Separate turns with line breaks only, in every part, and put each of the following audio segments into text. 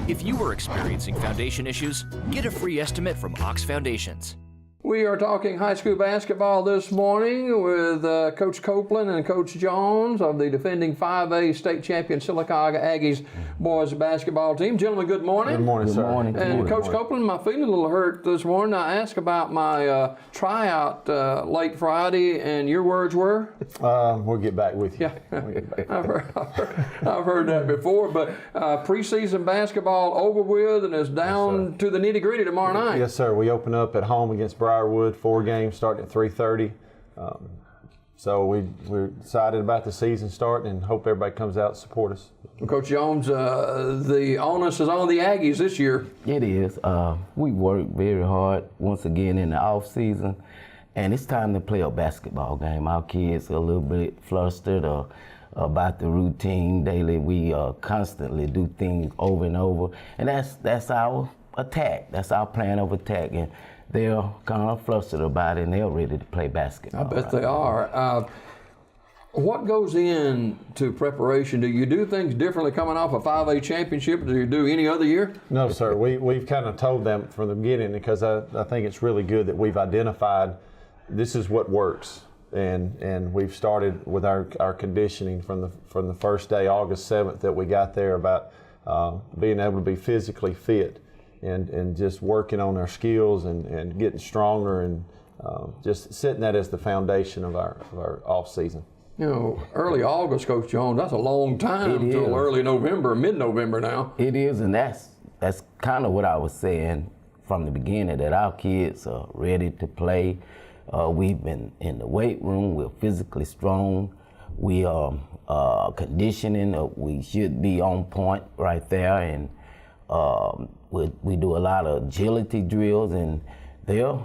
If you are experiencing foundation issues, get a free estimate from Ox Foundations.
We are talking high school basketball this morning with Coach Copeland and Coach Jones of the defending 5A state champion Sylacauga Aggies boys basketball team. Gentlemen, good morning.
Good morning, sir.
Good morning.
And Coach Copeland, my feeling a little hurt this morning. I asked about my tryout late Friday, and your words were?
We'll get back with you.
Yeah, I've heard that before, but preseason basketball over with and it's down to the nitty-gritty tomorrow night.
Yes, sir. We open up at home against Briarwood, 4 games starting at 3:30. So we're excited about the season starting and hope everybody comes out and support us.
Coach Jones, the onus is on the Aggies this year.
It is. We work very hard once again in the off season, and it's time to play a basketball game. Our kids are a little bit flustered about the routine daily. We constantly do things over and over, and that's our attack. That's our plan of attack, and they're kind of flustered about it, and they're ready to play basketball.
I bet they are. What goes into preparation? Do you do things differently coming off a 5A championship than you do any other year?
No, sir. We've kind of told them from the beginning, because I think it's really good that we've identified this is what works. And we've started with our conditioning from the first day, August 7th, that we got there, about being able to be physically fit and just working on our skills and getting stronger, and just setting that as the foundation of our off season.
You know, early August, Coach Jones, that's a long time until early November, mid-November now.
It is, and that's kind of what I was saying from the beginning, that our kids are ready to play. We've been in the weight room. We're physically strong. We are conditioning. We should be on point right there, and we do a lot of agility drills, and they're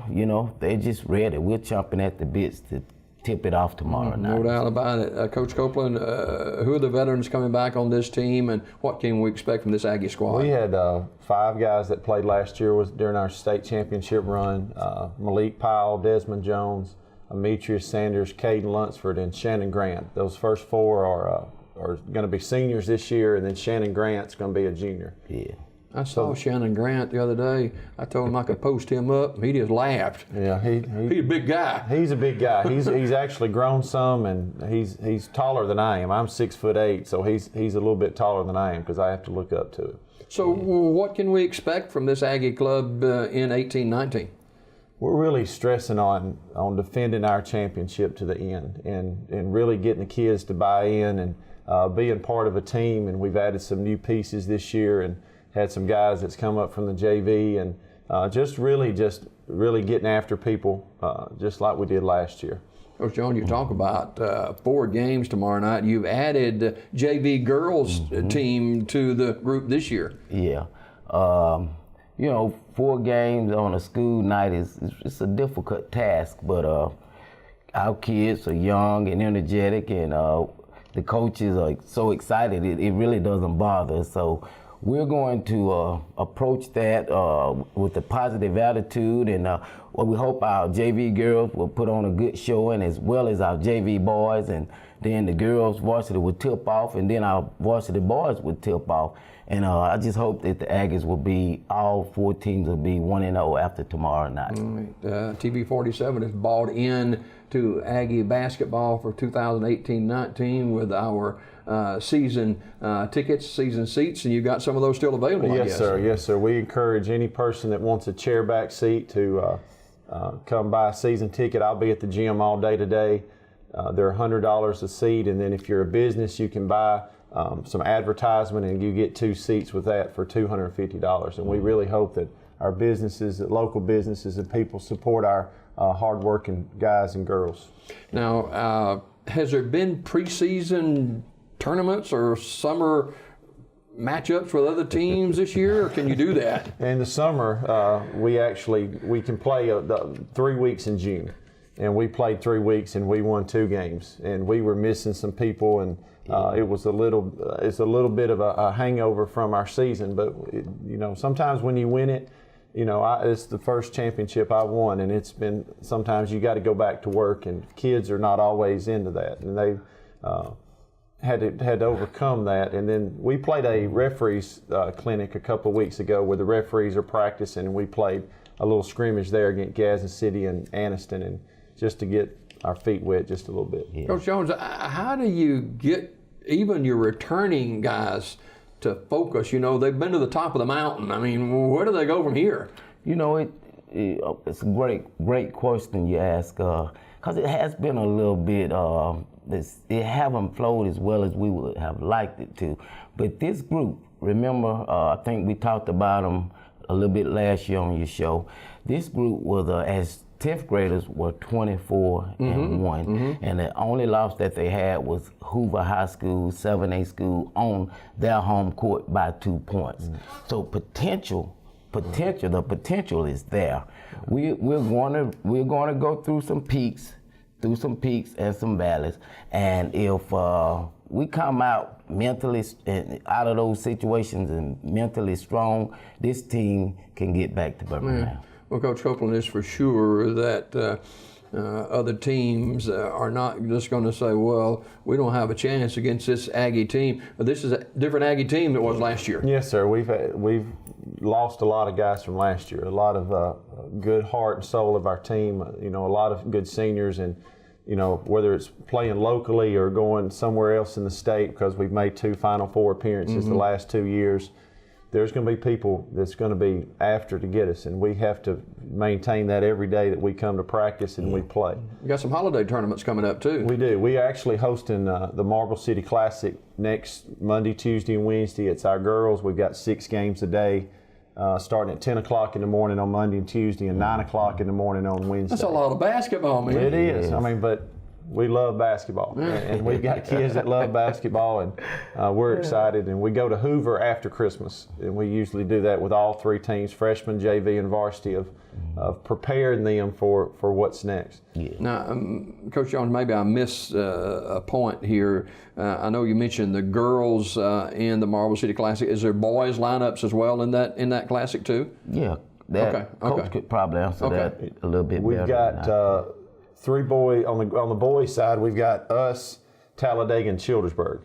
just ready. We're chomping at the bits to tip it off tomorrow night.
No doubt about it. Coach Copeland, who are the veterans coming back on this team, and what can we expect from this Aggie squad?
We had 5 guys that played last year during our state championship run. Malik Powell, Desmond Jones, Demetrius Sanders, Caden Lunsford, and Shannon Grant. Those first 4 are going to be seniors this year, and then Shannon Grant's going to be a junior.
Yeah.
I saw Shannon Grant the other day. I told him I could post him up, and he just laughed.
Yeah, he's
a big guy.
He's a big guy. He's actually grown some, and he's taller than I am. I'm 6'8", so he's a little bit taller than I am, because I have to look up to him.
So what can we expect from this Aggie club in 18-19?
We're really stressing on defending our championship to the end, and really getting the kids to buy in and being part of a team. And we've added some new pieces this year, and had some guys that's come up from the JV, and just really getting after people, just like we did last year.
Coach John, you talk about 4 games tomorrow night. You've added JV girls team to the group this year.
Yeah. 4 games on a school night it's a difficult task, but our kids are young and energetic, and the coaches are so excited it really doesn't bother us. So we're going to approach that with a positive attitude, and we hope our JV girls will put on a good showing, as well as our JV boys, and then the girls varsity will tip off, and then our varsity boys will tip off. And I just hope that the Aggies will be, all 4 teams will be 1-0 after tomorrow night.
TV 47 is bought in to Aggie basketball for 2018-19 with our season tickets, season seats, and you've got some of those still available, I guess.
Sir. Yes, sir. We encourage any person that wants a chair back seat to come buy a season ticket. I'll be at the gym all day today. They're $100 a seat, and then if you're a business, you can buy some advertisement, and you get 2 seats with that for $250. And we really hope that our businesses, that local businesses and people support our hardworking guys and girls.
Now, has there been preseason tournaments or summer matchups with other teams this year, or can you do that?
In the summer, we can play 3 weeks in June. And we played 3 weeks, and we won 2 games. And we were missing some people, and it's a little bit of a hangover from our season. But sometimes when you win it, it's the first championship I won, and it's been, sometimes you got to go back to work, and kids are not always into that, and had to overcome that. And then we played a referees clinic a couple of weeks ago where the referees are practicing, and we played a little scrimmage there against Gadsden City and Anniston, and just to get our feet wet just a little bit.
Yeah.
Coach Jones, how do you get even your returning guys to focus? You know, they've been to the top of the mountain. I mean, where do they go from here?
You know, it's a great question you ask, because it has been a little bit, it haven't flowed as well as we would have liked it to. But this group, remember, I think we talked about them a little bit last year on your show. This group was, as 10th graders, were 24-1, and the only loss that they had was Hoover High School, 7A school, on their home court by 2 points. So the potential is there. We're going to go through some peaks and some valleys, and if we come out mentally out of those situations and mentally strong, this team can get back to Birmingham.
Well, Coach Copeland, is for sure that other teams are not just going to say, well, we don't have a chance against this Aggie team. This is a different Aggie team than it was last year.
Yes, sir. We've lost a lot of guys from last year, a lot of good heart and soul of our team, you know, a lot of good seniors, and you know, whether it's playing locally or going somewhere else in the state, because we've made 2 Final Four appearances the last 2 years, there's going to be people that's going to be after to get us, and we have to maintain that every day that we come to practice and we play.
You got some holiday tournaments coming up too.
We do. We are actually hosting the Marble City Classic next Monday, Tuesday, and Wednesday. It's our girls. We've got 6 games a day, starting at 10 o'clock in the morning on Monday and Tuesday, and 9 o'clock in the morning on Wednesday.
That's a lot of basketball, man.
It is. I mean, but we love basketball, and we've got kids that love basketball, and we're excited. And we go to Hoover after Christmas, and we usually do that with all 3 teams, freshman, JV, and varsity, of preparing them for what's next.
Yeah.
Now, Coach Jones, maybe I missed a point here. I know you mentioned the girls in the Marble City Classic. Is there boys lineups as well in that classic too?
Yeah. Coach could probably answer that a little bit
We've
better.
We've got 3 boys on the boys side. We've got us, Talladega, and Childersburg,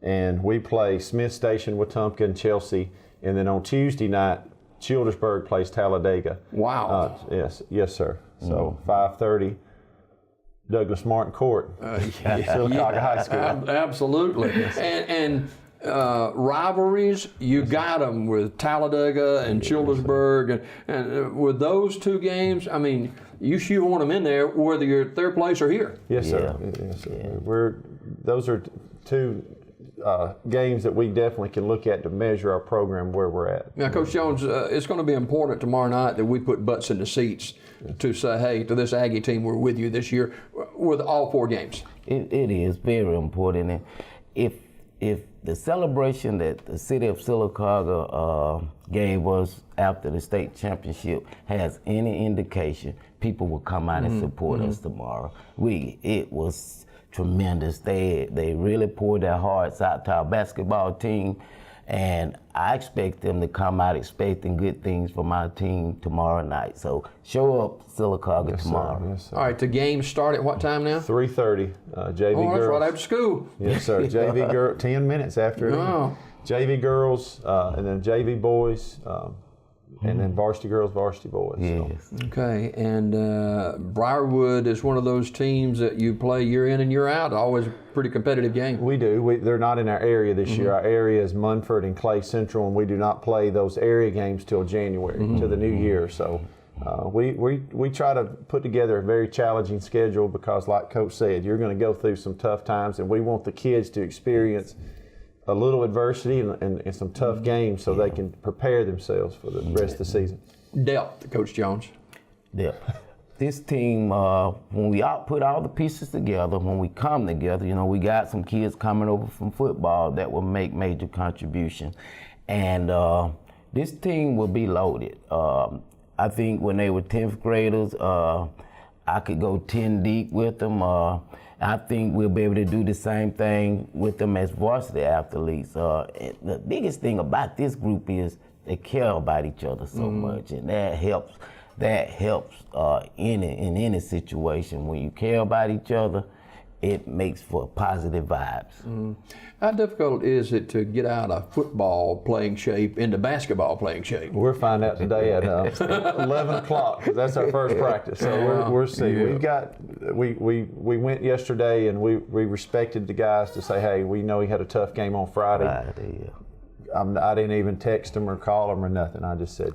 and we play Smith Station, Wetumpka, and Chelsea. And then on Tuesday night, Childersburg plays Talladega.
Wow.
Yes, sir. So 5:30, Douglas Martin Court, Sylacauga High School.
Absolutely. And rivalries, you got them with Talladega and Childersburg, and with those 2 games, I mean, you shoehorn them in there whether you're third place or here.
Yes, sir.
Yeah.
Yes, sir. Those are 2 games that we definitely can look at to measure our program where we're at.
Now, Coach Jones, it's going to be important tomorrow night that we put butts in the seats to say, hey, to this Aggie team, we're with you this year with all 4 games.
It is very important. And if the celebration that the city of Sylacauga gave us after the state championship has any indication, people will come out and support us tomorrow. It was tremendous. They really poured their hearts out to our basketball team, and I expect them to come out expecting good things from our team tomorrow night. So show up Sylacauga tomorrow.
Yes, sir.
All right, the games start at what time now?
3:30. JV
Oh, that's
girls.
right after school.
Yes, sir. JV girl. 10 minutes after it.
Oh.
JV girls, and then JV boys, and then varsity girls, varsity boys.
Yes.
So.
Okay, and Briarwood is one of those teams that you play year in and year out. Always a pretty competitive game.
We do. They're not in our area this year. Our area is Munford and Clay Central, and we do not play those area games till January, to the new year. So we try to put together a very challenging schedule because, like Coach said, you're going to go through some tough times, and we want the kids to experience a little adversity and some tough games so they can prepare themselves for the rest of the season.
Depth, Coach Jones.
Yeah. This team, when we put all the pieces together, when we come together, you know, we got some kids coming over from football that will make major contributions. And this team will be loaded. I think when they were 10th graders, I could go 10 deep with them. I think we'll be able to do the same thing with them as varsity athletes. The biggest thing about this group is they care about each other so much, and that helps. That helps in any situation. When you care about each other, it makes for positive vibes.
How difficult is it to get out of football playing shape into basketball playing shape?
We'll find out today at 11 o'clock. That's our first practice. So we'll see. We went yesterday and we respected the guys to say, hey, we know he had a tough game on Friday. I didn't even text him or call him or nothing. I just said,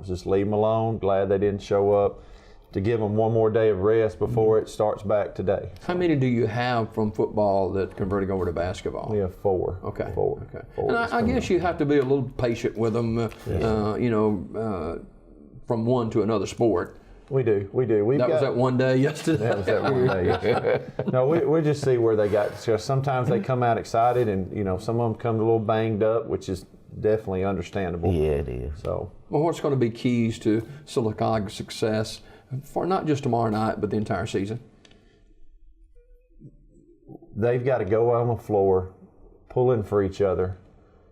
just leave them alone. Glad they didn't show up. To give them one more day of rest before it starts back today.
How many do you have from football that converting over to basketball?
We have 4.
Okay.
Four.
And I guess you have to be a little patient with them, from one to another sport.
We do.
That was that one day yesterday.
That was that one day yesterday. No, we just see where they got. Because sometimes they come out excited, and some of them come a little banged up, which is definitely understandable.
Yeah, it is.
So.
Well, what's going to be keys to Sylacauga's success for not just tomorrow night, but the entire season?
They've got to go on the floor, pulling for each other,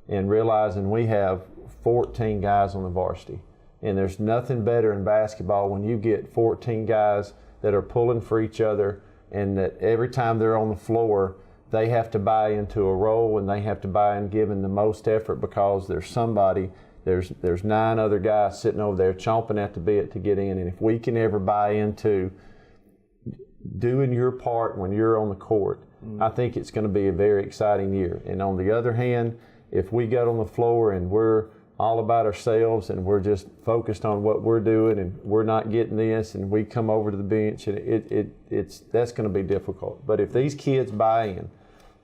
and realizing we have 14 guys on the varsity. And there's nothing better in basketball when you get 14 guys that are pulling for each other, and that every time they're on the floor, they have to buy into a role, and they have to buy in giving the most effort, because there's 9 other guys sitting over there chomping at the bit to get in. And if we can ever buy into doing your part when you're on the court, I think it's going to be a very exciting year. And on the other hand, if we get on the floor and we're all about ourselves and we're just focused on what we're doing and we're not getting this, and we come over to the bench, and that's going to be difficult. But if these kids buy in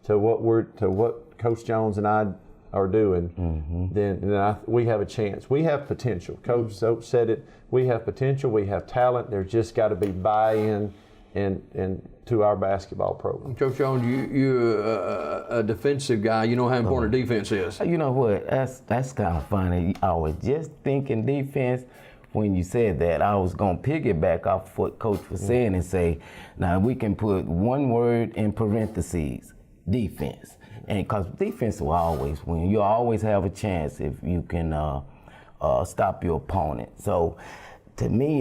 to what Coach Jones and I are doing, then we have a chance. We have potential. Coach Soap said it. We have potential. We have talent. There's just got to be buy-in and to our basketball program.
Coach Jones, you're a defensive guy. You know how important defense is.
You know what? That's kind of funny. I was just thinking defense when you said that. I was going to piggyback off what Coach was saying and say, now we can put one word in parentheses, defense. And because defense will always win. You always have a chance if you can stop your opponent. So to me,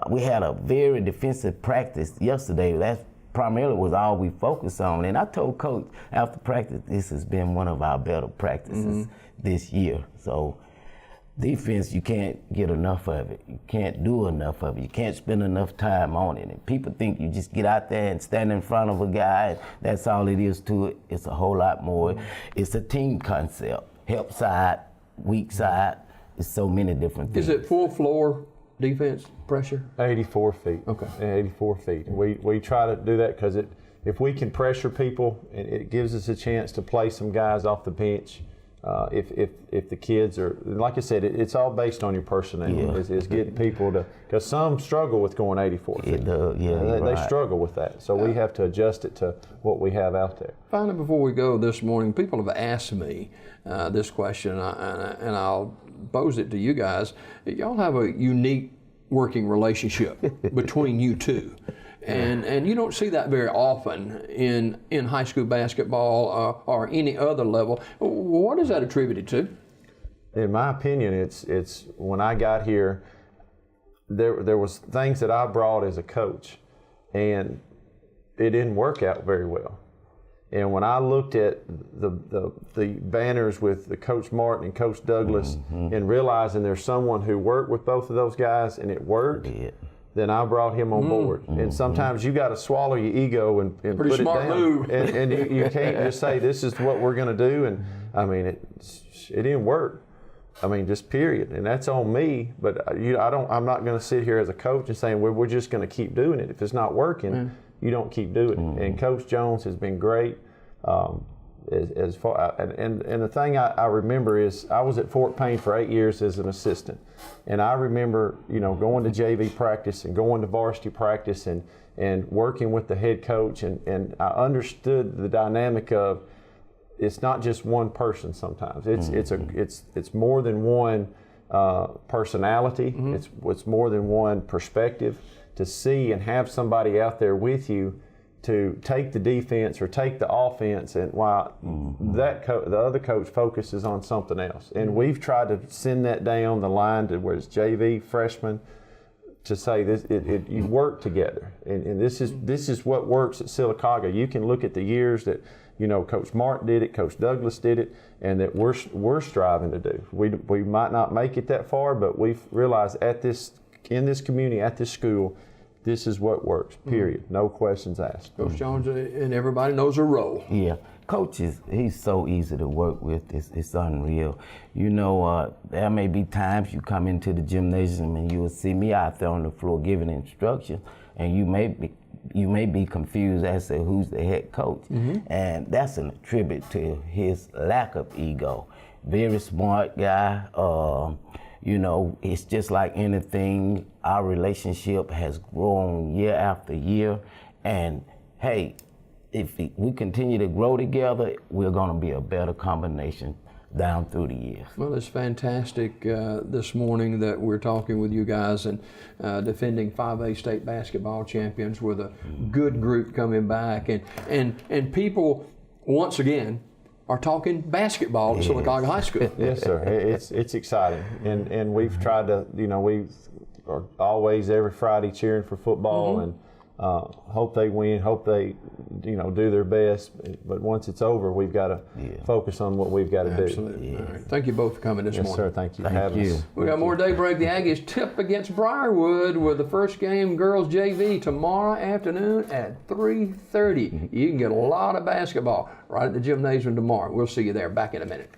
we had a very defensive practice yesterday. That primarily was all we focused on. And I told Coach after practice, this has been one of our better practices this year. So defense, you can't get enough of it. You can't do enough of it. You can't spend enough time on it. And people think you just get out there and stand in front of a guy, and that's all it is to it. It's a whole lot more. It's a team concept. Help side, weak side. It's so many different things.
Is it full floor defense pressure?
84 feet.
Okay.
84 feet. And we try to do that because if we can pressure people, it gives us a chance to play some guys off the bench. If the kids are, like I said, it's all based on your personnel.
Yeah.
It's getting people to, because some struggle with going 84 feet. They struggle with that. So we have to adjust it to what we have out there.
Finally, before we go this morning, people have asked me this question, and I'll pose it to you guys. Y'all have a unique working relationship between you two. And you don't see that very often in high school basketball or any other level. What is that attributed to?
In my opinion, it's when I got here, there was things that I brought as a coach, and it didn't work out very well. And when I looked at the banners with the Coach Martin and Coach Douglas, and realizing there's someone who worked with both of those guys and it worked, then I brought him on board. And sometimes you got to swallow your ego and put it
smart
down.
move.
And you can't just say this is what we're going to do. And I mean, it didn't work. I mean, just period. And that's on me. But I'm not going to sit here as a coach and saying we're just going to keep doing it. If it's not working, you don't keep doing it. And Coach Jones has been great. As far and the thing I remember is I was at Fort Payne for 8 years as an assistant, and I remember going to JV practice and going to varsity practice and working with the head coach, and I understood the dynamic of it's not just one person. Sometimes it's more than one personality. It's more than one perspective. To see and have somebody out there with you to take the defense or take the offense, and while the other coach focuses on something else. And we've tried to send that down the line to where it's JV, freshman, to say this, you work together, and this is what works at Sylacauga. You can look at the years that Coach Martin did it, Coach Douglas did it, and that we're striving to do. We might not make it that far, but we've realized in this community, at this school, this is what works. Period. No questions asked.
Coach Jones, and everybody knows her role.
Yeah. Coach he's so easy to work with. It's unreal. There may be times you come into the gymnasium and you will see me out there on the floor giving instructions, and you may be confused as to who's the head coach. And that's an attribute to his lack of ego. Very smart guy. It's just like anything. Our relationship has grown year after year, and hey, if we continue to grow together, we're going to be a better combination down through the years.
Well, it's fantastic this morning that we're talking with you guys and defending 5A state basketball champions with a good group coming back, and people once again are talking basketball at Sylacauga High School.
Yes, sir. It's exciting, and we've tried to, we are always every Friday cheering for football, and hope they win, hope they, do their best. But once it's over, we've got to focus on what we've got to do.
Absolutely. All right. Thank you both for coming this morning.
Yes, sir. Thank you for
Thank
having
you.
us.
We got more Daybreak. The Aggies tip against Briarwood with the first game girls JV tomorrow afternoon at 3:30. You can get a lot of basketball right at the gymnasium tomorrow. We'll see you there. Back in a minute.